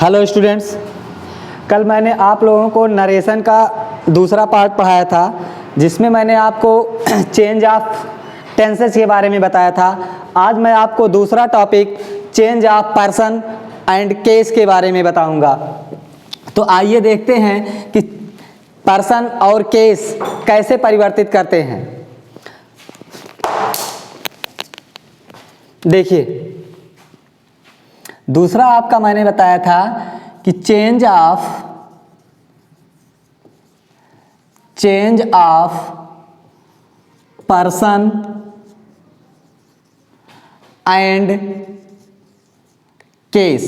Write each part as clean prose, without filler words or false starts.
Hello students, कल मैंने आप लोगों को नरेशन का दूसरा पार्ट पढ़ाया था जिसमें मैंने आपको चेंज ऑफ टेंसेस के बारे में बताया था। आज मैं आपको दूसरा topic change of person and case के बारे में बताऊंगा। तो आइए देखते हैं कि पर्सन और केस कैसे परिवर्तित करते हैं। देखिए, दूसरा आपका मैंने बताया था कि change of person and case.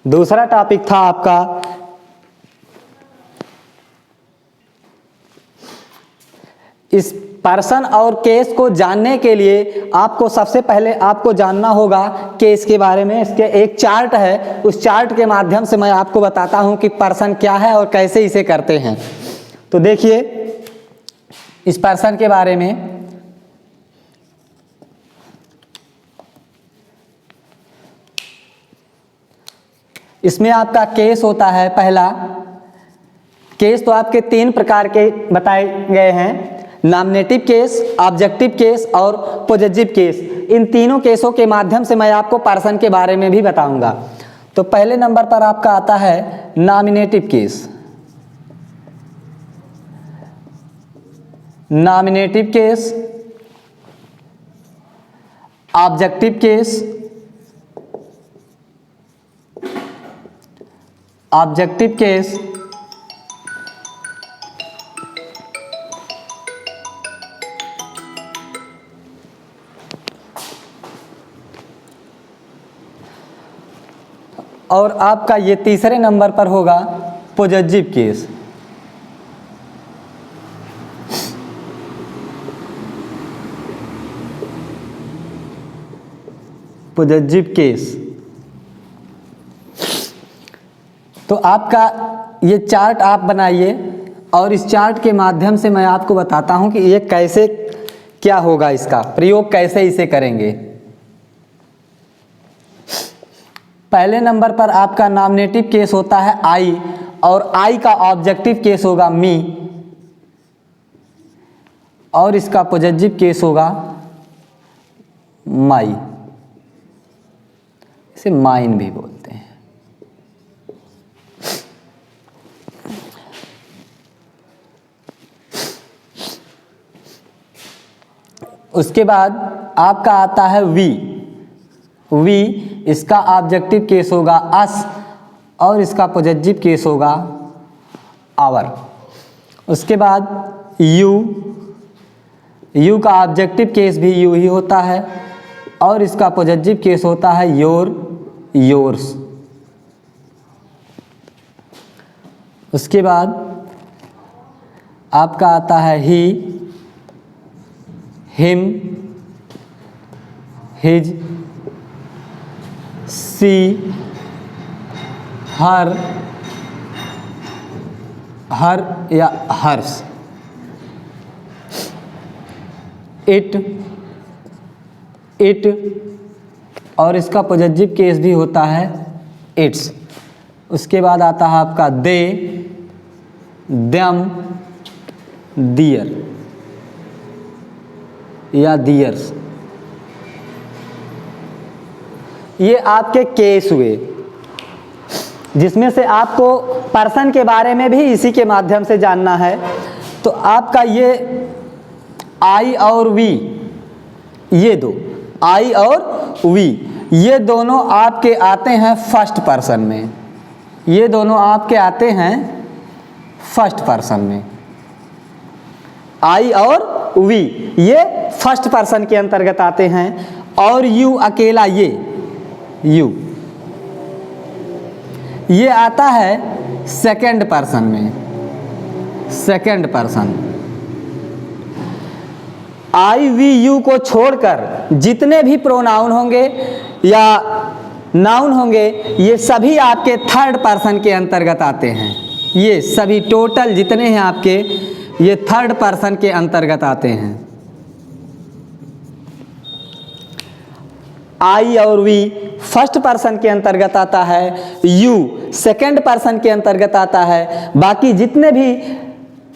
दूसरा टॉपिक था आपका इस पर्सन और केस को जानने के लिए आपको सबसे पहले आपको जानना होगा केस के बारे में। इसके एक चार्ट है, उस चार्ट के माध्यम से मैं आपको बताता हूं कि पर्सन क्या है और कैसे इसे करते हैं। तो देखिए, इस पर्सन के बारे में इसमें आपका केस होता है। पहला केस तो आपके 3 प्रकार के बताए गए हैं, नॉमिनेटिव केस, ऑब्जेक्टिव केस और पॉजिटिव केस। इन तीनों केसों के माध्यम से मैं आपको पर्सन के बारे में भी बताऊंगा। तो पहले नंबर पर आपका आता है nominative case. Nominative case, objective case, objective case और आपका ये तीसरे नंबर पर होगा पॉजिटिव केस। Positive case. तो आपका ये चार्ट आप बनाइए और इस चार्ट के माध्यम से मैं आपको बताता हूं कि ये कैसे क्या होगा, इसका प्रयोग कैसे इसे करेंगे। पहले नंबर पर आपका नॉमिनेटिव केस होता है आई और आई का ऑब्जेक्टिव केस होगा मी और इसका पॉजिटिव केस होगा माई। इसे माइन भी बोलते हैं। उसके बाद आपका आता है वी, इसका ऑब्जेक्टिव केस होगा अस और इसका पॉजिटिव केस होगा आवर। उसके बाद यू का ऑब्जेक्टिव केस भी यू ही होता है और इसका पॉजिटिव केस होता है योर्स। उसके बाद आपका आता है ही, हिम, हिज, सी, हर या हर्ष, इट और इसका पॉजिटिव केस भी होता है इट्स। उसके बाद आता है आपका दे, देम, दियर या दियर्स। ये आपके केस हुए जिसमें से आपको पर्सन के बारे में भी इसी के माध्यम से जानना है। तो आपका ये आई और वी, ये दो आई और वी, ये दोनों आपके आते हैं फर्स्ट पर्सन में। ये दोनों आपके आते हैं फर्स्ट पर्सन में। आई और वी ये फर्स्ट पर्सन के अंतर्गत आते हैं और यू अकेला, ये आता है सेकंड पर्सन में। Second person I we you को छोड़कर जितने भी प्रोनाउन होंगे या नाउन होंगे ये सभी आपके थर्ड पर्सन के अंतर्गत आते हैं। ये सभी टोटल जितने हैं आपके ये थर्ड पर्सन के अंतर्गत आते हैं। आई और वी फर्स्ट पर्सन के अंतर्गत आता है, यू सेकंड पर्सन के अंतर्गत आता है, बाकी जितने भी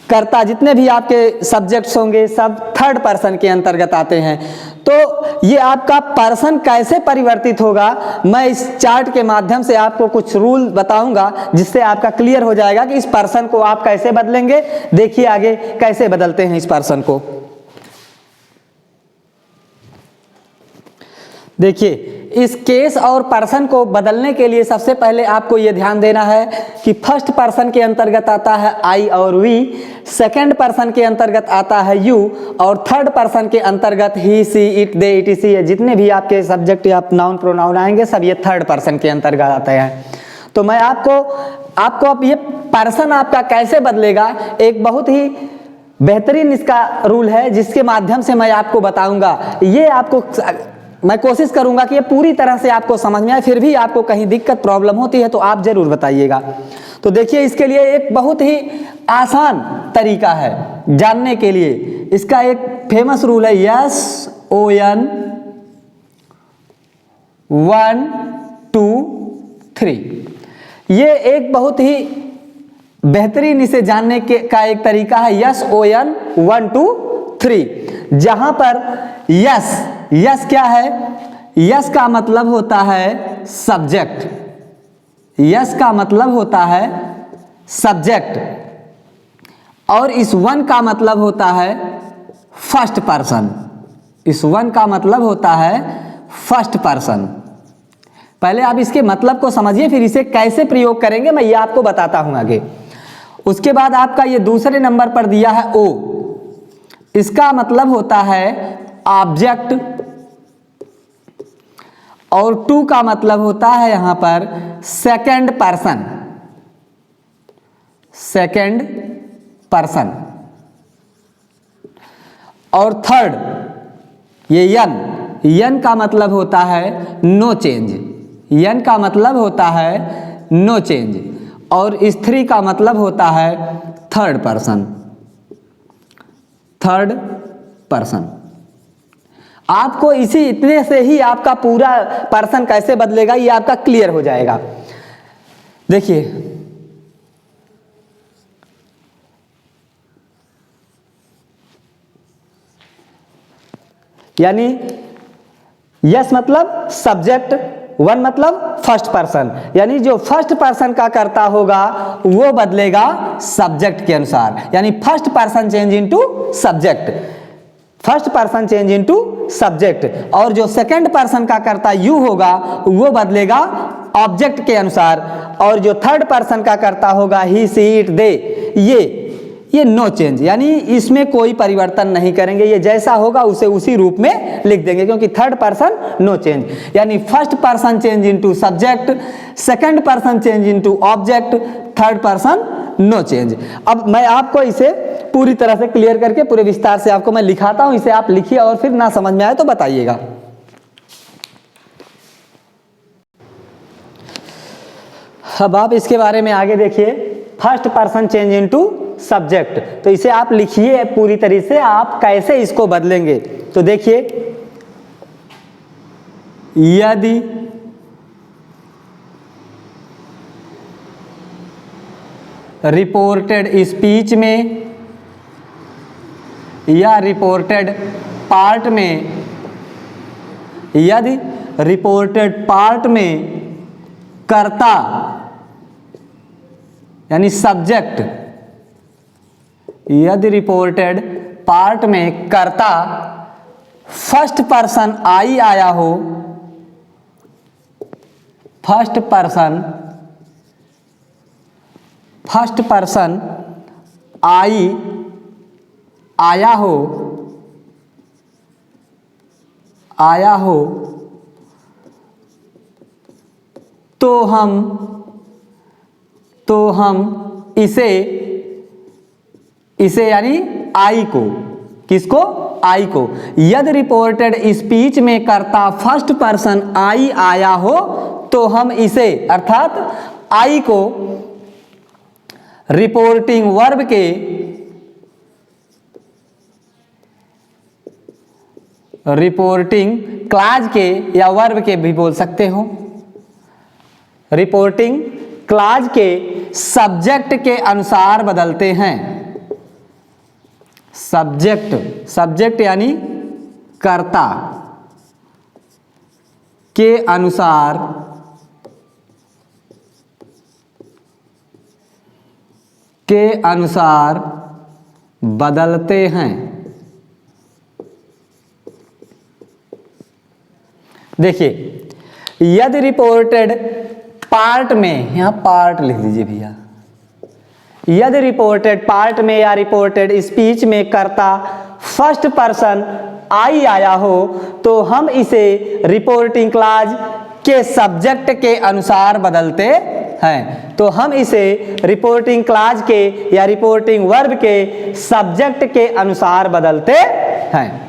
कर्ता, जितने भी आपके सब्जेक्ट्स होंगे सब थर्ड पर्सन के अंतर्गत आते हैं। तो ये आपका पर्सन कैसे परिवर्तित होगा, मैं इस चार्ट के माध्यम से आपको कुछ रूल बताऊंगा जिससे आपका क्लियर हो जाएगा कि इस पर्सन को आप कैसे बदलेंगे। देखिए आगे कैसे बदलते हैं इस पर्सन को। देखिए इस केस और पर्सन को बदलने के लिए सबसे पहले आपको यह ध्यान देना है कि फर्स्ट पर्सन के अंतर्गत आता है आई और वी, सेकंड पर्सन के अंतर्गत आता है यू, और थर्ड पर्सन के अंतर्गत ही, सी, इट, दे, इट, जितने भी आपके सब्जेक्ट या नाउन प्रोनाउन आएंगे सब ये थर्ड पर्सन के अंतर्गत आते हैं। तो मैं आपको अब ये पर्सन आपका कैसे बदलेगा, एक बहुत ही बेहतरीन इसका रूल है जिसके माध्यम से मैं आपको बताऊंगा। ये आपको मैं कोशिश करूंगा कि ये पूरी तरह से आपको समझ में आए, फिर भी आपको कहीं दिक्कत प्रॉब्लम होती है तो आप जरूर बताइएगा। तो देखिए इसके लिए एक बहुत ही आसान तरीका है जानने के लिए। इसका एक फेमस रूल है SON 1 2 3। ये एक बहुत ही बेहतरीन इसे जानने का एक तरीका है SON 1 2 3, जहां पर यस क्या है, यस का मतलब होता है सब्जेक्ट, यस का मतलब होता है सब्जेक्ट, और इस वन का मतलब होता है फर्स्ट पर्सन, इस वन का मतलब होता है फर्स्ट पर्सन। पहले आप इसके मतलब को समझिए, फिर इसे कैसे प्रयोग करेंगे मैं ये आपको बताता हूं आगे। उसके बाद आपका ये दूसरे नंबर पर दिया है ओ, इसका मतलब होता है ऑब्जेक्ट, और टू का मतलब होता है यहां पर सेकंड पर्सन, सेकंड पर्सन, और थर्ड ये यन का मतलब होता है नो चेंज, यन का मतलब होता है नो चेंज, और इस थ्री का मतलब होता है थर्ड पर्सन, थर्ड पर्सन। आपको इतने से ही आपका पूरा पर्सन कैसे बदलेगा ये आपका क्लियर हो जाएगा। देखिए यानी यस मतलब सब्जेक्ट, वन मतलब फर्स्ट पर्सन, यानी जो फर्स्ट पर्सन का कर्ता होगा वो बदलेगा सब्जेक्ट के अनुसार, यानी first person change into subject, first person change into subject, और जो सेकंड पर्सन का कर्ता यू होगा वो बदलेगा ऑब्जेक्ट के अनुसार, और जो थर्ड पर्सन का कर्ता होगा ही, सी, इट, दे, ये नो चेंज, यानी इसमें कोई परिवर्तन नहीं करेंगे, ये जैसा होगा उसे उसी रूप में लिख देंगे, क्योंकि थर्ड पर्सन नो चेंज, यानी first person change into subject, second person change into object, third person no change. अब मैं आपको इसे पूरी तरह से क्लियर करके पूरे विस्तार से आपको मैं लिखाता हूं, इसे आप लिखिए और फिर ना समझ में आए तो बताइएगा। अब आप इसके बारे में आगे देखिए, first person change into subject, तो इसे आप लिखिए पूरी तरीके से आप कैसे इसको बदलेंगे। तो देखिए यदि रिपोर्टेड स्पीच में या रिपोर्टेड पार्ट में, यदि रिपोर्टेड पार्ट में कर्ता यानी सब्जेक्ट, यदि रिपोर्टेड पार्ट में कर्ता फर्स्ट पर्सन आई आया हो, फर्स्ट पर्सन आई आया हो तो हम इसे यानी आई को, किसको, आई को, यदि रिपोर्टेड स्पीच में कर्ता फर्स्ट पर्सन आई आया हो तो हम इसे, अर्थात आई को रिपोर्टिंग रिपोर्टिंग क्लॉज के या वर्ब के भी बोल सकते हो। रिपोर्टिंग क्लॉज के सब्जेक्ट के अनुसार बदलते हैं। सब्जेक्ट यानी कर्ता के अनुसार बदलते हैं। देखिए, यदि रिपोर्टेड पार्ट में, यहां पार्ट लिख लीजिए भैया, यदि रिपोर्टेड पार्ट में या रिपोर्टेड स्पीच में कर्ता फर्स्ट पर्सन आई आया हो तो हम इसे रिपोर्टिंग क्लॉज के सब्जेक्ट के अनुसार बदलते हैं। तो हम इसे रिपोर्टिंग क्लॉज के या रिपोर्टिंग वर्ब के सब्जेक्ट के अनुसार बदलते हैं।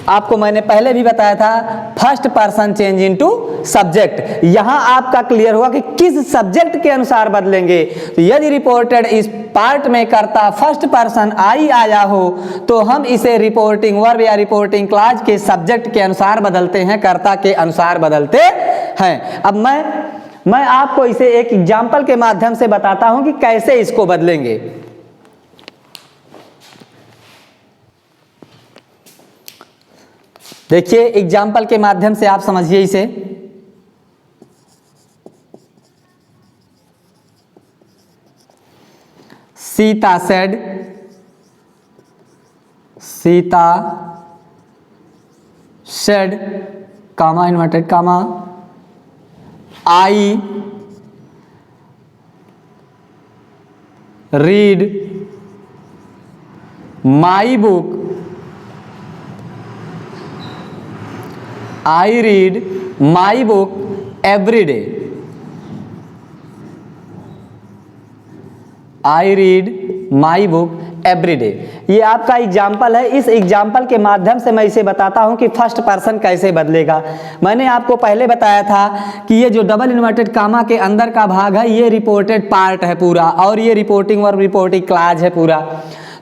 आपको मैंने पहले भी बताया था, first person change into subject. यहां आपका क्लियर हुआ कि किस सब्जेक्ट के अनुसार बदलेंगे। तो यदि रिपोर्टेड इस पार्ट में कर्ता फर्स्ट पर्सन आई आया हो तो हम इसे रिपोर्टिंग वर्ब या रिपोर्टिंग क्लॉज के सब्जेक्ट के अनुसार बदलते हैं, कर्ता के अनुसार बदलते हैं। अब मैं आपको इसे एक एग्जाम्पल के माध्यम से बताता हूं कि कैसे इसको बदलेंगे। देखिए, एग्जाम्पल के माध्यम से आप समझिए इसे। Sita said, Sita said, comma inverted comma, I read my book, I read my book every day. I read my book every day. ये आपका एग्जाम्पल है। इस एग्जाम्पल के माध्यम से मैं इसे बताता हूं कि फर्स्ट पर्सन कैसे बदलेगा। मैंने आपको पहले बताया था कि ये जो डबल इन्वर्टेड कामा के अंदर का भाग है ये रिपोर्टेड पार्ट है पूरा, और ये रिपोर्टिंग वर्ब रिपोर्टिंग क्लॉज है पूरा।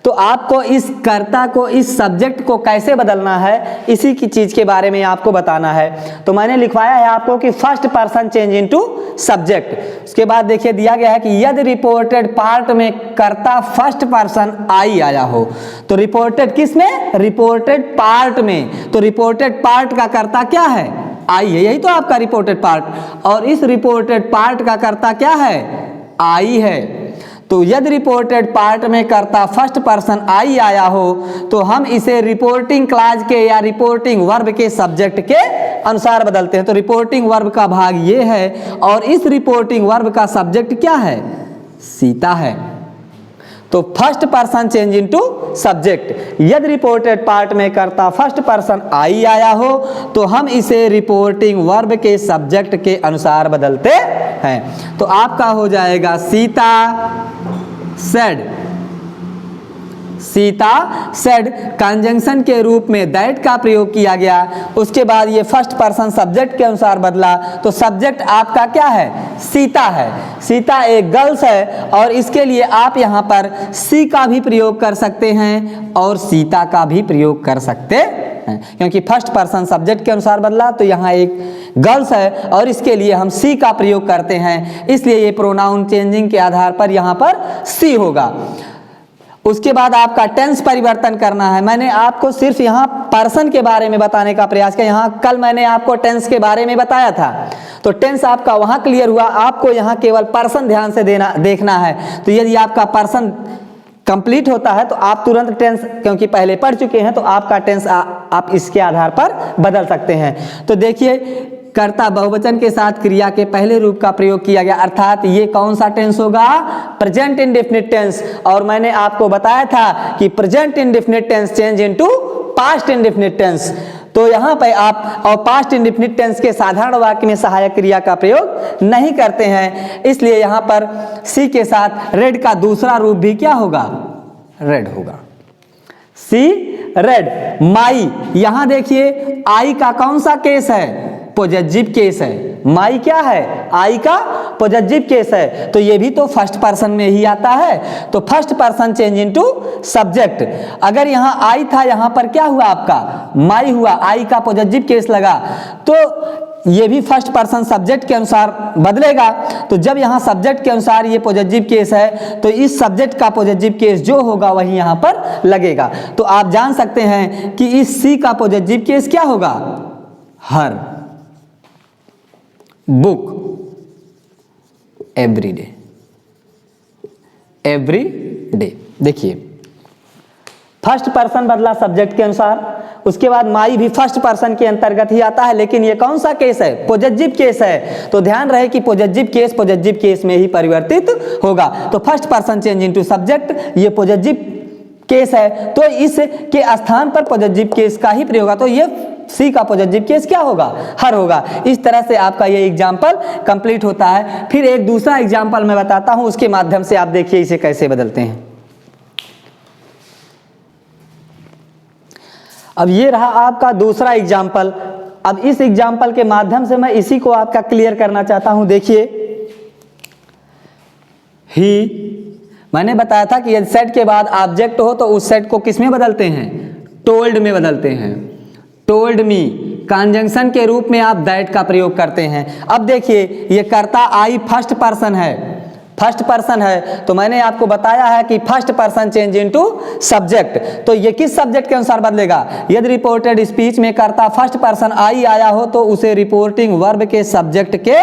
तो आपको इस कर्ता को, इस सब्जेक्ट को कैसे बदलना है, इसी की चीज के बारे में आपको बताना है। तो मैंने लिखवाया है आपको कि first person change into subject. उसके बाद देखिए दिया गया है कि यदि रिपोर्टेड पार्ट में कर्ता फर्स्ट पर्सन आई आया हो तो रिपोर्टेड किस में, रिपोर्टेड पार्ट में। तो रिपोर्टेड पार्ट का कर्ता क्या है, आई है, यही तो आपका रिपोर्टेड पार्ट। और इस रिपोर्टेड पार्ट का कर्ता क्या है, आई है। तो यदि रिपोर्टेड पार्ट में कर्ता फर्स्ट पर्सन आई आया हो तो हम इसे रिपोर्टिंग क्लॉज के या रिपोर्टिंग वर्ब के सब्जेक्ट के अनुसार बदलते हैं। तो रिपोर्टिंग वर्ब का भाग ये है और इस रिपोर्टिंग वर्ब का सब्जेक्ट क्या है, सीता है। तो first person change into subject. यदि रिपोर्टेड पार्ट में कर्ता फर्स्ट पर्सन आई आया हो तो हम इसे रिपोर्टिंग वर्ब के सब्जेक्ट के अनुसार बदलते हैं। तो आपका हो जाएगा Sita said. Sita said conjunction के रूप में दैट का प्रयोग किया गया। उसके बाद ये फर्स्ट पर्सन सब्जेक्ट के अनुसार बदला। तो सब्जेक्ट आपका क्या है, सीता है। सीता एक गर्ल्स है और इसके लिए आप यहाँ पर सी का भी प्रयोग कर सकते हैं और सीता का भी प्रयोग कर सकते हैं, क्योंकि फर्स्ट पर्सन सब्जेक्ट के अनुसार बदला। तो यहाँ एक गर्ल्स है और इसके लिए हम सी का प्रयोग करते हैं, इसलिए ये प्रोनाउन चेंजिंग के आधार पर यहाँ पर सी होगा। उसके बाद आपका टेंस परिवर्तन करना है। मैंने आपको सिर्फ यहाँ पर्सन के बारे में बताने का प्रयास किया। यहाँ कल मैंने आपको टेंस के बारे में बताया था, तो टेंस आपका वहाँ क्लियर हुआ। आपको यहाँ केवल पर्सन ध्यान से देखना है। तो यदि आपका पर्सन कंप्लीट होता है तो आप तुरंत टेंस, क्योंकि पहले पढ़ चुके हैं, तो आपका टेंस आप इसके आधार पर बदल सकते हैं। तो देखिए, कर्ता बहुवचन के साथ क्रिया के पहले रूप का प्रयोग किया गया, अर्थात ये कौन सा टेंस होगा, प्रेजेंट इंडेफिनिट टेंस। और मैंने आपको बताया था कि present indefinite tense change into past indefinite tense. तो यहाँ पे आप और पास्ट इंडेफिनिट टेंस के साधारण वाक्य में सहायक क्रिया का प्रयोग नहीं करते हैं, इसलिए यहाँ पर सी के साथ रेड का दूसरा रूप भी क्या होगा, रेड होगा। सी रेड। माई, यहाँ देखिए आई का कौन सा केस है, पॉजिटिव केस है। माई क्या है, आई का पॉजिटिव केस है, तो ये भी तो फर्स्ट पर्सन में ही आता है, तो first person change into subject. अगर यहाँ आई था, यहाँ पर क्या हुआ आपका माई हुआ, आई का पॉजिटिव केस लगा, तो ये भी फर्स्ट पर्सन सब्जेक्ट के अनुसार बदलेगा। तो जब यहाँ सब्जेक्ट के अनुसार ये पॉजिटिव केस है, तो इस सब्जेक्ट का पॉजिटिव केस जो होगा वही यहाँ पर लगेगा। तो आप जान सकते हैं कि इस सी का पॉजिटिव केस क्या होगा, हर book every day, every day. देखिए फर्स्ट पर्सन बदला सब्जेक्ट के अनुसार, उसके बाद माई भी फर्स्ट पर्सन के अंतर्गत ही आता है, लेकिन ये कौन सा केस है, पॉजिटिव केस है। तो ध्यान रहे कि पॉजिटिव केस में ही परिवर्तित होगा। तो first person change into subject, ये पॉजिटिव केस है, तो इस के स्थान पर पॉजिटिव केस का ही प्रयोग होगा। तो ये सी का पॉजिटिव केस क्या होगा, हर होगा। इस तरह से आपका ये एग्जाम्पल कंप्लीट होता है। फिर एक दूसरा एग्जाम्पल मैं बताता हूं, उसके माध्यम से आप देखिए इसे कैसे बदलते हैं। अब ये रहा आपका दूसरा एग्जाम्पल। अब इस एग्जाम्पल के माध्यम से मैं इसी को आपका क्लियर करना चाहता हूं। देखिए ही, मैंने बताया था कि यदि सेट के बाद ऑब्जेक्ट हो तो उस सेट को किस में बदलते हैं, टोल्ड में बदलते हैं। टोल्ड मी कंजंक्शन के रूप में आप दैट का प्रयोग करते हैं। अब देखिए ये कर्ता आई फर्स्ट पर्सन है, फर्स्ट पर्सन है, तो मैंने आपको बताया है कि first person change into subject. तो ये किस सब्जेक्ट के अनुसार बदलेगा, यदि रिपोर्टेड स्पीच में कर्ता फर्स्ट पर्सन आई आया हो तो उसे रिपोर्टिंग वर्ब के सब्जेक्ट के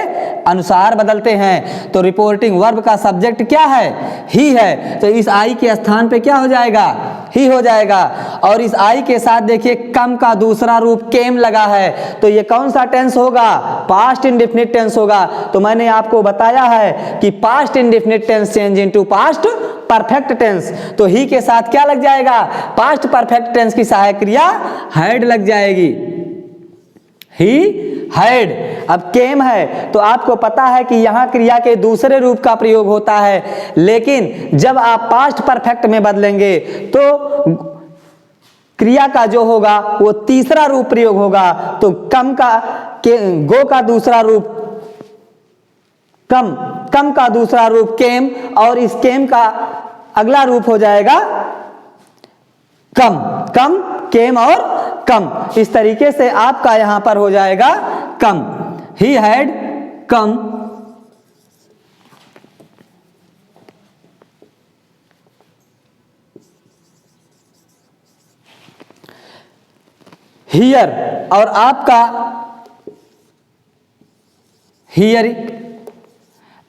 अनुसार बदलते हैं। तो रिपोर्टिंग वर्ब का सब्जेक्ट क्या है, ही है, तो इस आई के स्थान पे क्या हो जाएगा, ही हो जाएगा। और इस आई के साथ देखिए कम का दूसरा रूप केम लगा है, तो ये कौन सा टेंस होगा, पास्ट इंडेफिनिट टेंस होगा। तो मैंने आपको बताया है कि past indefinite tense change into past perfect tense. तो ही के साथ क्या लग जाएगा, पास्ट परफेक्ट टेंस की सहायक क्रिया हैड लग जाएगी, ही हैड। अब केम है, तो आपको पता है कि यहां क्रिया के दूसरे रूप का प्रयोग होता है, लेकिन जब आप पास्ट परफेक्ट में बदलेंगे तो क्रिया का जो होगा वो तीसरा रूप प्रयोग होगा। तो कम का गो का दूसरा रूप कम, कम का दूसरा रूप केम, और इस केम का अगला रूप हो जाएगा कम, कम केम और कम। इस तरीके से आपका यहां पर हो जाएगा कम, ही हैड कम। हियर, और आपका हियर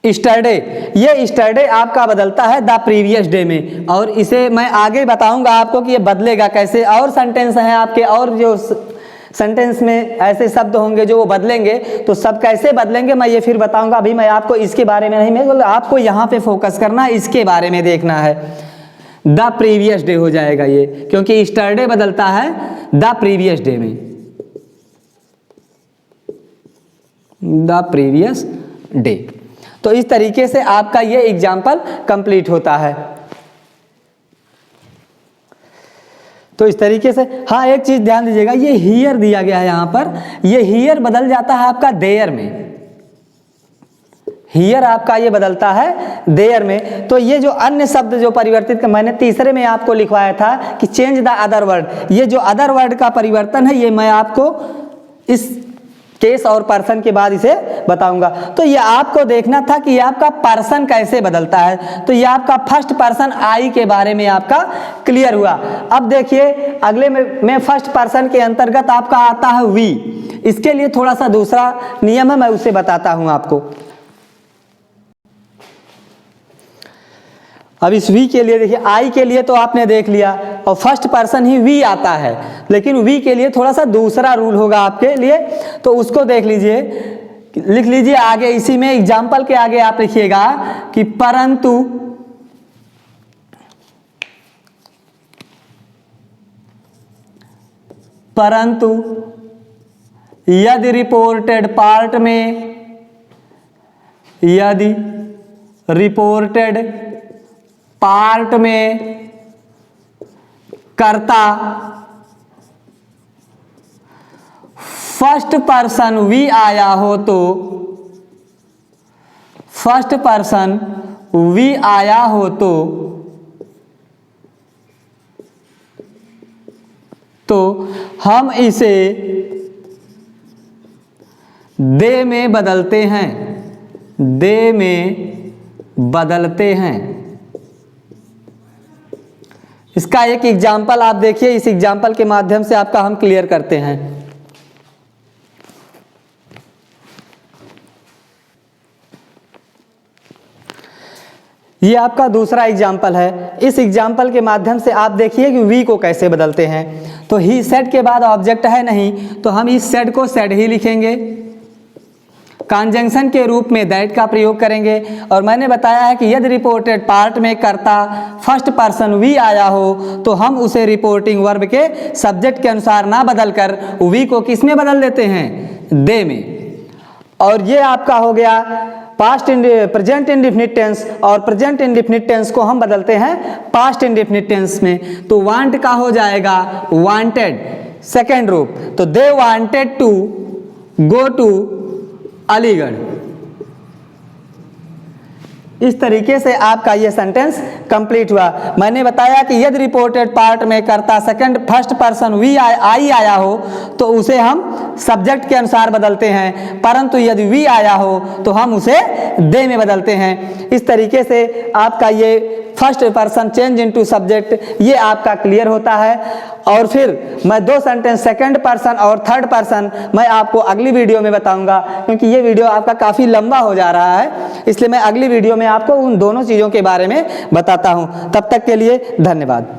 स्टरडे, ये स्टरडे आपका बदलता है द प्रीवियस डे में, और इसे मैं आगे बताऊंगा आपको कि ये बदलेगा कैसे। और सेंटेंस हैं आपके, और जो सेंटेंस में ऐसे शब्द होंगे जो वो बदलेंगे, तो सब कैसे बदलेंगे मैं ये फिर बताऊंगा। अभी मैं आपको इसके बारे में नहीं, मैं आपको यहाँ पे फोकस करना है, इसके बारे में देखना है। द प्रीवियस डे हो जाएगा ये, क्योंकि स्टरडे बदलता है द प्रीवियस डे में, द प्रीवियस डे। तो इस तरीके से आपका ये एग्जाम्पल कंप्लीट होता है। तो इस तरीके से, हाँ एक चीज ध्यान दीजिएगा, ये हियर दिया गया है यहां पर, ये हियर बदल जाता है आपका देयर में, हियर आपका ये बदलता है देयर में। तो ये जो अन्य शब्द जो परिवर्तित, मैंने तीसरे में आपको लिखवाया था कि चेंज द अदर वर्ड, ये जो अदर वर्ड का परिवर्तन है ये मैं आपको इस केस और पर्सन के बाद इसे बताऊंगा। तो ये आपको देखना था कि ये आपका पर्सन कैसे बदलता है। तो ये आपका फर्स्ट पर्सन आई के बारे में आपका क्लियर हुआ। अब देखिए अगले में फर्स्ट पर्सन के अंतर्गत आपका आता है वी। इसके लिए थोड़ा सा दूसरा नियम है, मैं उसे बताता हूं आपको। अब इस वी के लिए देखिए, आई के लिए तो आपने देख लिया और फर्स्ट पर्सन ही वी आता है, लेकिन वी के लिए थोड़ा सा दूसरा रूल होगा आपके लिए, तो उसको देख लीजिए, लिख लीजिए आगे। इसी में एग्जाम्पल के आगे आप लिखिएगा कि परंतु परंतु यदि रिपोर्टेड पार्ट में, यदि रिपोर्टेड पार्ट में कर्ता फर्स्ट पर्सन वी आया हो तो फर्स्ट पर्सन वी आया हो तो हम इसे दे में बदलते हैं, दे में बदलते हैं। इसका एक एग्जाम्पल आप देखिए, इस एग्जाम्पल के माध्यम से आपका हम क्लियर करते हैं। ये आपका दूसरा एग्जाम्पल है। इस एग्जाम्पल के माध्यम से आप देखिए कि वी को कैसे बदलते हैं। तो ही सेड के बाद ऑब्जेक्ट है नहीं, तो हम इस सेड को सेड ही लिखेंगे, कंजंक्शन के रूप में दैट का प्रयोग करेंगे। और मैंने बताया है कि यदि रिपोर्टेड पार्ट में कर्ता फर्स्ट पर्सन वी आया हो तो हम उसे रिपोर्टिंग वर्ब के सब्जेक्ट के अनुसार ना बदलकर वी को किस में बदल देते हैं, दे में। और ये आपका हो गया पास्ट प्रेजेंट इंडेफिनिट टेंस, और प्रेजेंट इंडेफिनिट टेंस को हम बदलते हैं पास्ट इंडेफिनिट टेंस में। तो वांट का हो जाएगा वांटेड, सेकेंड रूप। तो they wanted to go to Aligarh. इस तरीके से आपका ये सेंटेंस कंप्लीट हुआ। मैंने बताया कि यदि रिपोर्टेड पार्ट में कर्ता फर्स्ट पर्सन वी आई आया हो तो उसे हम सब्जेक्ट के अनुसार बदलते हैं, परंतु यदि वी आया हो तो हम उसे दे में बदलते हैं। इस तरीके से आपका ये first person change into subject ये आपका क्लियर होता है। और फिर मैं दो सेंटेंस सेकंड पर्सन और थर्ड पर्सन मैं आपको अगली वीडियो में बताऊंगा, क्योंकि ये वीडियो आपका काफ़ी लंबा हो जा रहा है, इसलिए मैं अगली वीडियो में आपको उन दोनों चीज़ों के बारे में बताता हूं। तब तक के लिए धन्यवाद।